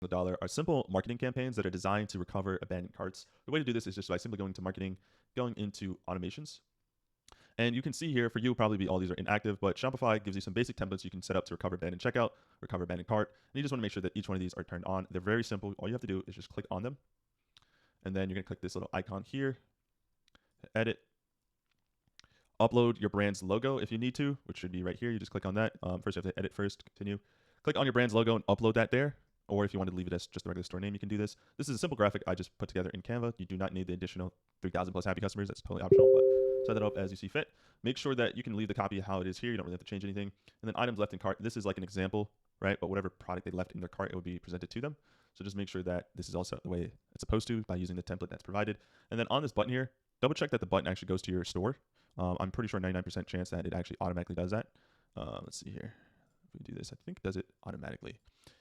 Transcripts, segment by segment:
the dollar are simple marketing campaigns that are designed to recover abandoned carts. The way to do this is just by simply going to marketing, going into automations. And you can see here for you, probably be all these are inactive, but Shopify gives you some basic templates you can set up to recover abandoned checkout, recover abandoned cart. And you just want to make sure that each one of these are turned on. They're very simple. All you have to do is just click on them. And then you're going to click this little icon here, edit, upload your brand's logo if you need to, which should be right here. You just click on that. First, you have to edit first, continue. Click on your brand's logo and upload that there. Or if you want to leave it as just the regular store name, you can do this. This is a simple graphic I just put together in Canva. You do not need the additional 3,000 plus happy customers. That's totally optional, but set that up as you see fit. Make sure that you can leave the copy how it is here. You don't really have to change anything. And then items left in cart. This is like an example, right? But whatever product they left in their cart, it would be presented to them. So just make sure that this is also the way it's supposed to by using the template that's provided. And then on this button here, double check that the button actually goes to your store. I'm pretty sure 99% chance that it actually automatically does that. Let's see here. If we do this, I think it does it automatically.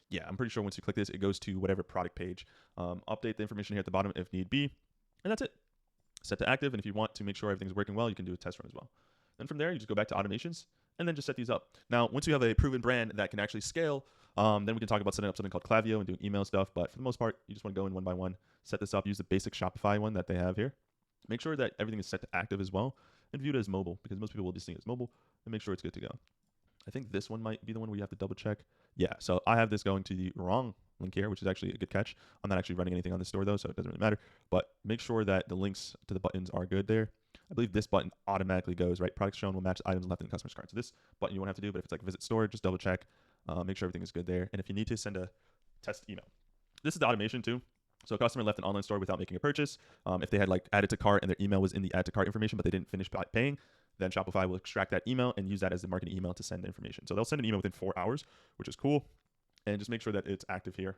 Yeah, I'm pretty sure once you click this, it goes to whatever product page. Update the information here at the bottom if need be. And that's it. Set to active. And if you want to make sure everything's working well, you can do a test run as well. And from there, you just go back to automations and then just set these up. Now, once you have a proven brand that can actually scale, then we can talk about setting up something called Klaviyo and doing email stuff. But for the most part, you just want to go in one by one, set this up, use the basic Shopify one that they have here. Make sure that everything is set to active as well and view it as mobile because most people will just think it's mobile and make sure it's good to go. I think this one might be the one where you have to double check. Yeah, so I have this going to the wrong link here, which is actually a good catch. I'm not actually running anything on the store though, so it doesn't really matter. But make sure that the links to the buttons are good there. I believe this button automatically goes, right? Products shown will match items left in the customer's cart. So this button you won't have to do, but if it's like visit store, just double check, make sure everything is good there. And if you need to, send a test email. This is the automation too. So a customer left an online store without making a purchase. If they had like added to cart and their email was in the add to cart information, but they didn't finish by paying, then Shopify will extract that email and use that as the marketing email to send the information. So they'll send an email within 4 hours, which is cool. And just make sure that it's active here.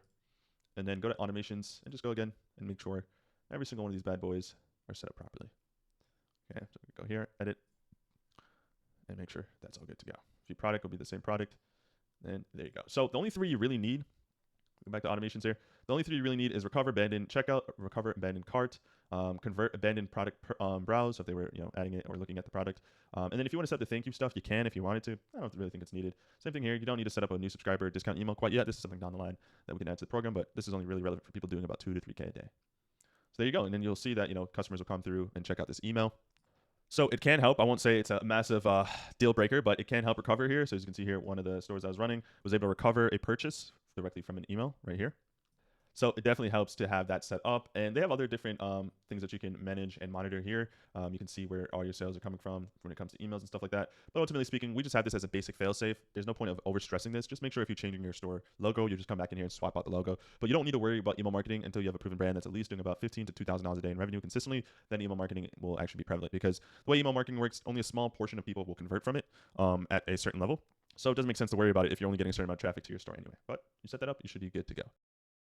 And then go to automations and just go again and make sure every single one of these bad boys are set up properly. Okay, so go here, edit, and make sure that's all good to go. View product will be the same product. And there you go. So the only three you really need, go back to automations here. The only three you really need is recover abandoned checkout, recover abandoned cart, convert abandoned product browse if they were adding it or looking at the product. And then if you want to set the thank you stuff, you can if you wanted to. I don't really think it's needed. Same thing here. You don't need to set up a new subscriber discount email quite yet. This is something down the line that we can add to the program, but this is only really relevant for people doing about 2 to 3K a day. So there you go. And then you'll see that customers will come through and check out this email. So it can help. I won't say it's a massive deal breaker, but it can help recover here. So as you can see here, one of the stores I was running was able to recover a purchase directly from an email right here. So it definitely helps to have that set up. And they have other different things that you can manage and monitor here. You can see where all your sales are coming from when it comes to emails and stuff like that. But ultimately speaking, we just have this as a basic fail-safe. There's no point of overstressing this. Just make sure if you're changing your store logo, you just come back in here and swap out the logo. But you don't need to worry about email marketing until you have a proven brand that's at least doing about $15,000 to $2,000 a day in revenue consistently. Then email marketing will actually be prevalent because the way email marketing works, only a small portion of people will convert from it at a certain level. So it doesn't make sense to worry about it if you're only getting a certain amount of traffic to your store anyway. But you set that up, you should be good to go.